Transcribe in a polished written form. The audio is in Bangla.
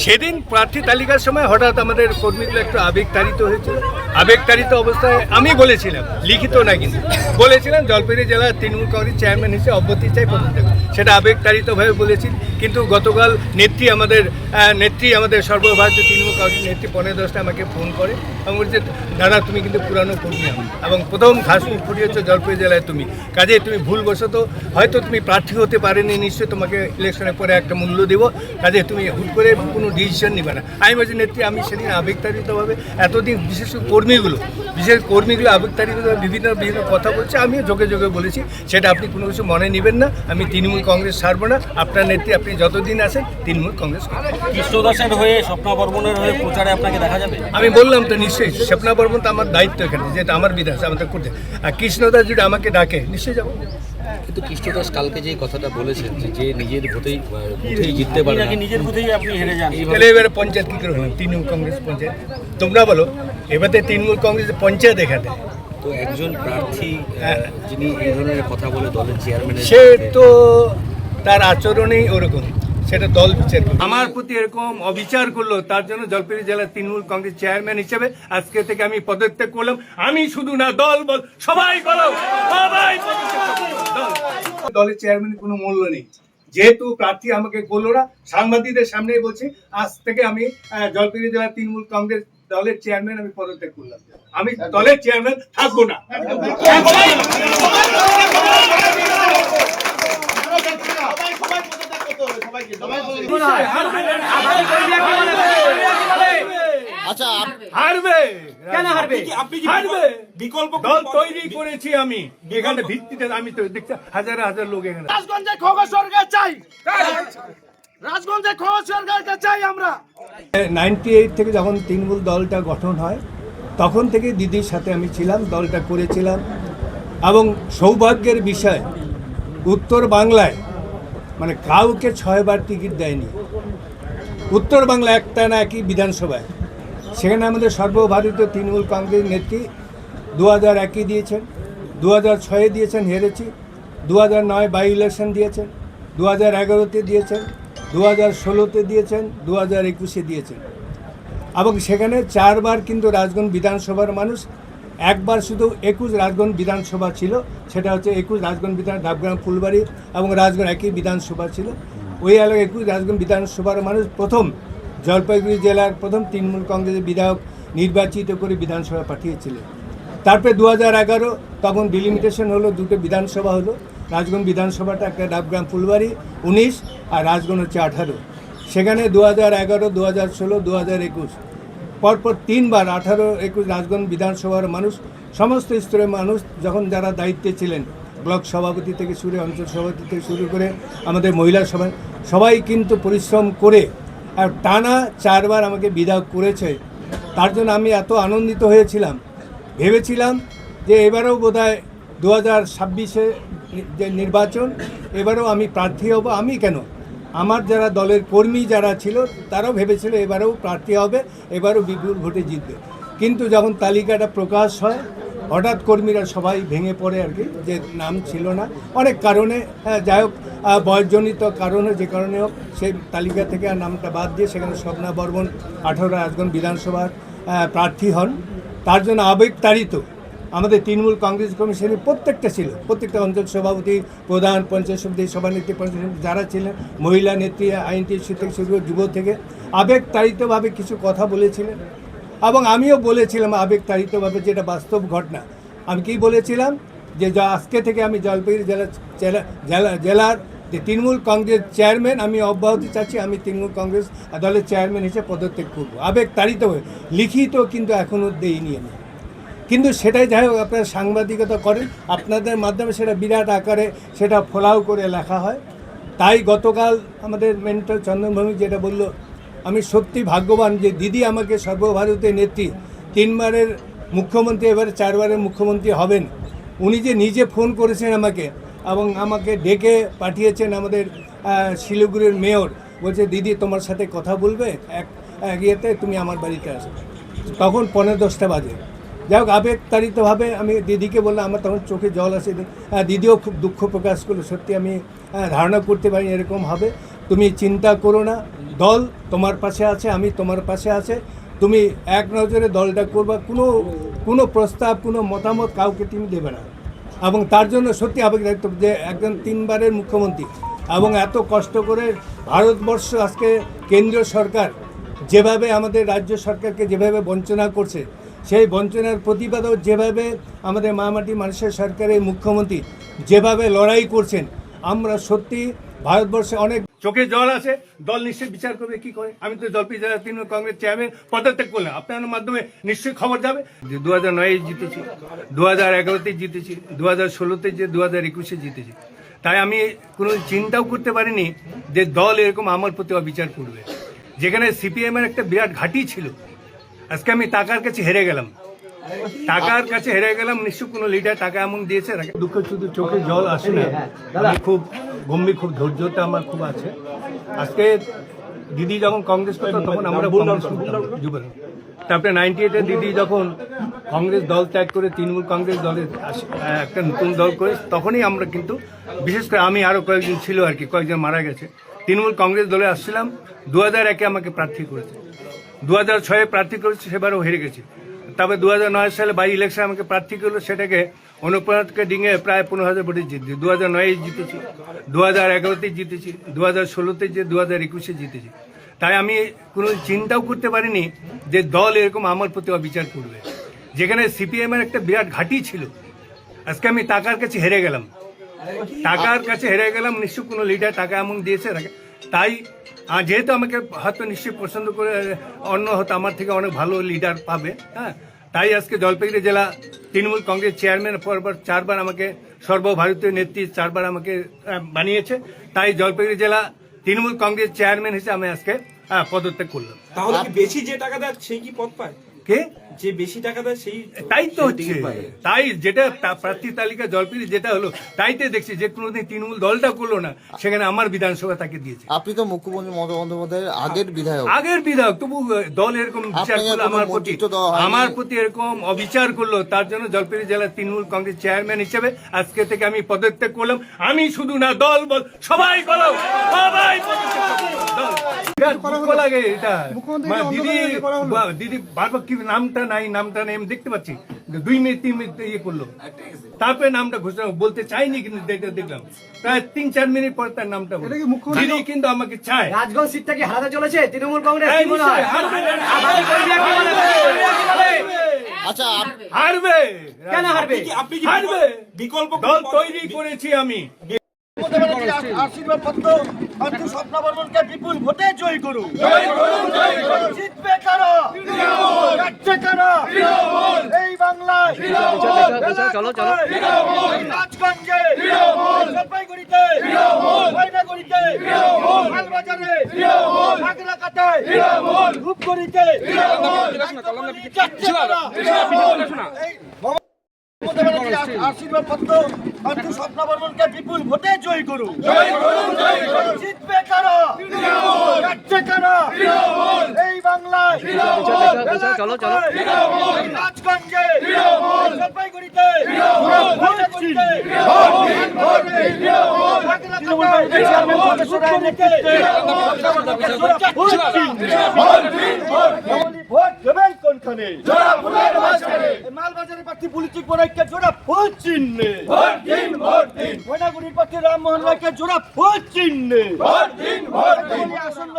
সেদিন প্রার্থী তালিকার সময় হঠাৎ আমাদের কর্মীগুলো একটু আবেগতাড়িত হয়েছিল। আবেগতাড়িত অবস্থায় আমি বলেছিলাম, লিখিত না কিন্তু বলেছিলাম জলপাইগুড়ি জেলার তৃণমূল কংগ্রেস চেয়ারম্যান হিসেবে অব্যাহতি চাই পদত্যাগ, সেটা আবেগতাড়িতভাবে বলেছি। কিন্তু গতকাল নেত্রী আমাদের সর্বভারতীয় তৃণমূল কংগ্রেস নেত্রী 10:15 আমাকে ফোন করে এবং বলছে, দাদা তুমি কিন্তু পুরানো কর্মী এবং প্রথম ঘাসমুখ ফুটিয়েছ জলপাইগুড়ি জেলায় তুমি, কাজে তুমি ভুলবশত হয়তো তুমি প্রার্থী হতে পারেনি, নিশ্চয়ই তোমাকে ইলেকশনের পরে একটা মূল্য দেবো, কাজে তুমি হুট করে কোনো ডিসিশন নিবে না। আমি বলছি নেত্রী, আমি সেদিন আবেগতাড়িতভাবে এতদিন বিশেষ কর্মীগুলো আবেগতাড়িতভাবে বিভিন্ন কথা বলছে, আমিও যোগে যোগে বলেছি, সেটা আপনি কোনো কিছু মনে নেবেন না। আমি তৃণমূল কংগ্রেস ছাড়বো না, আপনার নেত্রী আপনি যতদিন আসেন তৃণমূল কংগ্রেস। কৃষ্ণদাসের হয়ে স্বপ্না বর্মনের হয়ে প্রচারে আপনাকে দেখা যাবে? আমি বললাম তো নিশ্চয়ই, স্বপ্না বর্মন তো আমার দায়িত্ব এখানে, যেটা আমার বিধান আমাদের করতে, আর কৃষ্ণদাস যদি আমাকে ডাকে নিশ্চয়ই যাবো। কিন্তু কৃষ্ণদাস কালকে যে কথাটা বলেছেন যে নিজের বুথেই জিততে পারে নাকি, নিজের বুথেই আপনি হেরে যান, তাহলে এবারে পঞ্চায়েত কী করে হলাম? তৃণমূল কংগ্রেস পঞ্চায়েত তোমরা বলো, এবারে তৃণমূল কংগ্রেস পঞ্চায়েত এখানে তো একজন প্রার্থী যিনি এই ধরনের কথা বলে দলের চেয়ারম্যান, সে তো তার আচরণেই ওরকম, সেটা দল বিচার করবে। আমার প্রতি এরকম অবিচার করলো, তার জন্য জলপাইগুড়ি জেলার তৃণমূল কংগ্রেস চেয়ারম্যান হিসেবে আজকে থেকে আমি পদত্যাগ করলাম। আমি শুধু না, দল বল সবাই করো, সবাই দলের চেয়ারম্যান কোনো মূল্য নেই, যেহেতু প্রার্থী আমাকে করলো না। সাংবাদিকদের সামনেই বলছি, আজ থেকে আমি জলপাইগুড়ি জেলার তৃণমূল কংগ্রেস দলের চেয়ারম্যান আমি পদত্যাগ করলাম। আমি দলের চেয়ারম্যান থাকবো না। আচ্ছা, হারবে কেন হারবে? হারবে বিকল্প দল তৈরি করেছি আমি, এখানে ভিত্তিতে আমি তো দেখছি হাজার হাজার লোক এখানে। রাজগঞ্জে খোকা সরকার চাই, রাজগঞ্জে খোকা সরকারকে চাই আমরা। 98 থেকে যখন তৃণমূল দলটা গঠন হয় তখন থেকে দিদির সাথে আমি ছিলাম, দলটা করেছিলাম। এবং সৌভাগ্যের বিষয়, উত্তর বাংলায় মানে কাউকে 6 বার টিকিট দেয়নি। উত্তর বাংলা একটা না একই বিধানসভায়, সেখানে আমাদের সর্বভারতীয় তৃণমূল কংগ্রেস নেত্রী 2001 দিয়েছেন, 2006 দিয়েছেন, হেরেছি। 2009 বাই ইলেকশন দিয়েছেন, 2011-তে দিয়েছেন, 2016-তে দিয়েছেন, 2021-এ দিয়েছেন। এবং সেখানে 4 বার কিন্তু রাজগঞ্জ বিধানসভার মানুষ, একবার শুধু 21 রাজগঞ্জ বিধানসভা ছিল, সেটা হচ্ছে 21 রাজগঞ্জ ডাবগ্রাম ফুলবাড়ি এবং রাজগঞ্জ একই বিধানসভা ছিল। ওই এলাকায় 21 রাজগঞ্জ বিধানসভার মানুষ প্রথম জলপাইগুড়ি জেলার প্রথম তৃণমূল কংগ্রেসের বিধায়ক নির্বাচিত করে বিধানসভা পাঠিয়েছিলেন। তারপরে 2011 তখন ডিলিমিটেশন হলো, দুটো বিধানসভা হলো, রাজগঞ্জ বিধানসভাটা একটা ডাবগ্রাম ফুলবাড়ি 19 আর রাজগঞ্জ হচ্ছে 18। সেখানে 2011, 2016, 2021 পরপর 3 বার 18, 21 রাজগঞ্জ বিধানসভার মানুষ, সমস্ত স্তরের মানুষ যখন যারা দায়িত্বে ছিলেন, ব্লক সভাপতি থেকে শুরু, অঞ্চল সভাপতি থেকে শুরু করে আমাদের মহিলা সভায় সবাই কিন্তু পরিশ্রম করে আর টানা 4 বার আমাকে বিধায়ক করেছে। তার জন্য আমি এত আনন্দিত হয়েছিলাম, ভেবেছিলাম যে এবারেও বোধহয় 2026-এ যে নির্বাচন, এবারেও আমি প্রার্থী হব। আমি কেন, আমার যারা দলের কর্মী যারা ছিল তারাও ভেবেছিল এবারেও প্রার্থী হবে, এবারেও বিপুল ভোটে জিতবে। কিন্তু যখন তালিকাটা প্রকাশ হয়, হঠাৎ কর্মীরা সবাই ভেঙে পড়ে আর কি, যে নাম ছিল না অনেক কারণে, যাই হোক বয়সজনিত কারণে, যে কারণে হোক সেই তালিকা থেকে আর নামটা বাদ দিয়ে সেখানে স্বপ্না বর্মন 18 রাজগঞ্জ বিধানসভার প্রার্থী হন। তার জন্য আবেগতাড়িত আমাদের তৃণমূল কংগ্রেস কমিশনের প্রত্যেকটা ছিল, প্রত্যেকটা অঞ্চল সভাপতি, প্রধান, পঞ্চায়েত সমিতি সভানেত্রী, পঞ্চায়েত সমিতি যারা ছিলেন, মহিলা নেত্রী, আইনটি থেকে শুরু করে যুব থেকে আবেগতাড়িতভাবে কিছু কথা বলেছিলেন। এবং আমিও বলেছিলাম আবেগতাড়িতভাবে, যেটা বাস্তব ঘটনা। আমি কি বলেছিলাম যে আজকে থেকে আমি জলপাইগুড়ি জেলার যে তৃণমূল কংগ্রেস চেয়ারম্যান আমি অব্যাহতি চাচ্ছি, আমি তৃণমূল কংগ্রেস দলের চেয়ারম্যান হিসেবে পদত্যাগ করবো। আবেগতাড়িত হয়ে লিখিত কিন্তু এখনও দেইনি আমি। কিন্তু সেটাই যাই হোক, আপনারা সাংবাদিকতা করেন, আপনাদের মাধ্যমে সেটা বিরাট আকারে সেটা ফলাও করে লেখা হয়। তাই গতকাল আমাদের মেন্টর চন্দনভৌমিক যেটা বলল, আমি সত্যি ভাগ্যবান যে দিদি আমাকে সর্বভারতীয় নেত্রী, 3 বারের মুখ্যমন্ত্রী, এবারে 4 বারের মুখ্যমন্ত্রী হবেন। উনি যে নিজে ফোন করেছেন আমাকে এবং আমাকে ডেকে পাঠিয়েছেন আমাদের শিলিগুড়ির মেয়র, বলছে দিদি তোমার সাথে কথা বলবে এক ইয়েতে, তুমি আমার বাড়িতে আসো। তখন 10:15 বাজে। যাই হোক আবেগতাড়িতভাবে আমি দিদিকে বললাম, আমার তখন চোখে জল আসে। দিদিও খুব দুঃখ প্রকাশ করলো, সত্যি আমি ধারণা করতে পারি এরকম হবে, তুমি চিন্তা করো না, দল তোমার পাশে আছে, আমি তোমার পাশে আছে। তুমি এক নজরে দলটা করবা, কোনো প্রস্তাব, কোনো মতামত কাউকে তুমি দেবে না। এবং তার জন্য সত্যি আবেগ দায়িত্ব যে একজন 3 বারের মুখ্যমন্ত্রী এবং এত কষ্ট করে ভারতবর্ষ আজকে কেন্দ্রীয় সরকার যেভাবে আমাদের রাজ্য সরকারকে যেভাবে বঞ্চনা করছে, সেই বঞ্চনার প্রতিবাদও যেভাবে আমাদের মামাটি মানুষের সরকারের মুখ্যমন্ত্রী যেভাবে লড়াই করছেন, আমরা সত্যি ভারতবর্ষে অনেক চোখে জল আছে। দল নিশ্চয়ই বিচার করবে কি করে। আমি তো জলপাইগুড়ি জেলা তৃণমূল কংগ্রেস চেয়ারম্যান পদত্যাগ করলাম, আপনার মাধ্যমে নিশ্চয়ই খবর যাবে। 2009-এ জিতেছি, 2011-তে জিতেছি, 2016-তে যে 2021-এ জিতেছি। তাই আমি কোনো চিন্তাও করতে পারিনি যে দল এরকম আমার প্রতি অবিচার করবে। যেখানে সিপিএমের একটা বিরাট ঘাঁটি ছিল, আজকে আমি টাকার কাছে হেরে গেলাম। নিশ্চয় কোনো লিডার টাকা এমন দিয়েছে। দুঃখ শুধু চোখে জল আসে না, আমি খুব গম্ভীর, খুব ধৈর্যটা আমার খুব আছে। আজকে দিদি যখন কংগ্রেস করতো তখন আমরা যুবক, তারপরে 98-এ দিদি যখন কংগ্রেস দল ত্যাগ করে তৃণমূল কংগ্রেস দলের একটা নতুন দল করে, তখনই আমরা কিন্তু বিশেষ করে আমি আরও কয়েকজন ছিল আর কি, কয়েকজন মারা গেছে, তৃণমূল কংগ্রেস দলে আসছিলাম। 2001-এ আমাকে প্রার্থী করেছে, 2006-এ প্রার্থী করেছে, সেবারও হেরে গেছি। তারপরে 2009 সালে বাই ইলেকশন আমাকে প্রার্থী করলো, সেটাকে অনুপ্রাণকে ডিঙে প্রায় 15,000 ভোটে জিতেছি। 2009-এ জিতেছি, 2011-তে জিতেছি, 2016-তে যে 2021-এ জিতেছি। তাই আমি কোনো চিন্তাও করতে পারিনি যে দল এরকম আমার প্রতি অবিচার করবে। যেখানে সিপিএমের একটা বিরাট ঘাঁটি ছিল, আজকে আমি টাকার কাছে হেরে গেলাম। নিশ্চয় কোনো লিডার টাকা এমন দিয়েছে। তাই যেহেতু আমাকে হয়তো নিশ্চয়ই পছন্দ করে অন্য হয়তো আমার থেকে অনেক ভালো লিডার পাবে, হ্যাঁ, তাই আজকে জলপাইগুড়ি জেলা তৃণমূল কংগ্রেস চেয়ারম্যান পরপর 4 বার আমাকে সর্বভারতীয় নেত্রী 4 বার আমাকে বানিয়েছে। তাই জলপাইগুড়ি জেলা তৃণমূল কংগ্রেস চেয়ারম্যান হিসেবে আমি আজকে পদত্যাগ করলাম। তাহলে কি বেশি যে টাকা দেয় সেই কি পদ পায়? কে যে বেশি টাকা দেয় সেই তাই তো হচ্ছে, তাই যেটা প্রার্থী তালিকা জলপাইগুড়ি যেটা হলো, তাইতে দেখছি যে কোনোদিন তৃণমূল দলটা করলো না, সেখানে আমার বিধানসভা তাকে দিয়েছে। আপনি তো মুখ্যমন্ত্রী মমতা বন্দ্যোপাধ্যায়ের আগের বিধায়ক, তবু দল এরকম বিচার করলো আমার প্রতি এরকম অবিচার করলো, তার জন্য জলপাইগুড়ি জেলা তৃণমূল কংগ্রেস চেয়ারম্যান হিসেবে আজকে থেকে আমি পদত্যাগ করলাম। আমি শুধু না, দল বল সবাই করো, সবাই দুঃখ লাগে এটা। দিদি বারবার কি নামটা নাই আমি দেখতে পাচ্ছি 2 মিনিট 3 মিনিট ইয়ে করলো, তারপরে নামটা ঘোষণা বলতে চাইনি, কিন্তু দেখলাম প্রায় 3-4 মিনিট পর তার নামটা বলে। দিদি কিন্তু আমাকে চায়। রাজগঞ্জ সিটটা কি হারাতে চলেছে তৃণমূল কংগ্রেস? কি মনে হয়? আচ্ছা হারবে। কেন হারবে? আপনি কি হারবে, বিকল্প দল তৈরি করেছি আমি। আশীর্বাদ পত্র অর্থ স্বপ্ন বর্মনকে বিপুল ভোটে জয় করুন। জিতবে কারা? যাচ্ছে কারা? এই বাংলায় চলো রাজগঞ্জে, জলপাইগুড়িতে, ময়নাগুড়িতে, মালবাজারে, নাগরাকাটায়, ধূপগুড়িতে যাচ্ছে কারা? আশীর্বাদ পত্র অর্থ স্বপ্ন বর্মনকে বিপুল ভোটে জয় করুন। জিতবে কারা? যাচ্ছে কারা? এই বাংলায় চলো রাজগঞ্জে, জলপাইগুড়িতে, ময়নাগুড়িতে, ভোট দেবেন কোনখানে? মালবাজারের প্রার্থী পুলিচিক বড়াইকে জোড়া ফুল চিহ্নে, ময়নাগুড়ির প্রার্থী রামমোহন রায়কে জোড়া ফুল চিহ্নে আসন্ন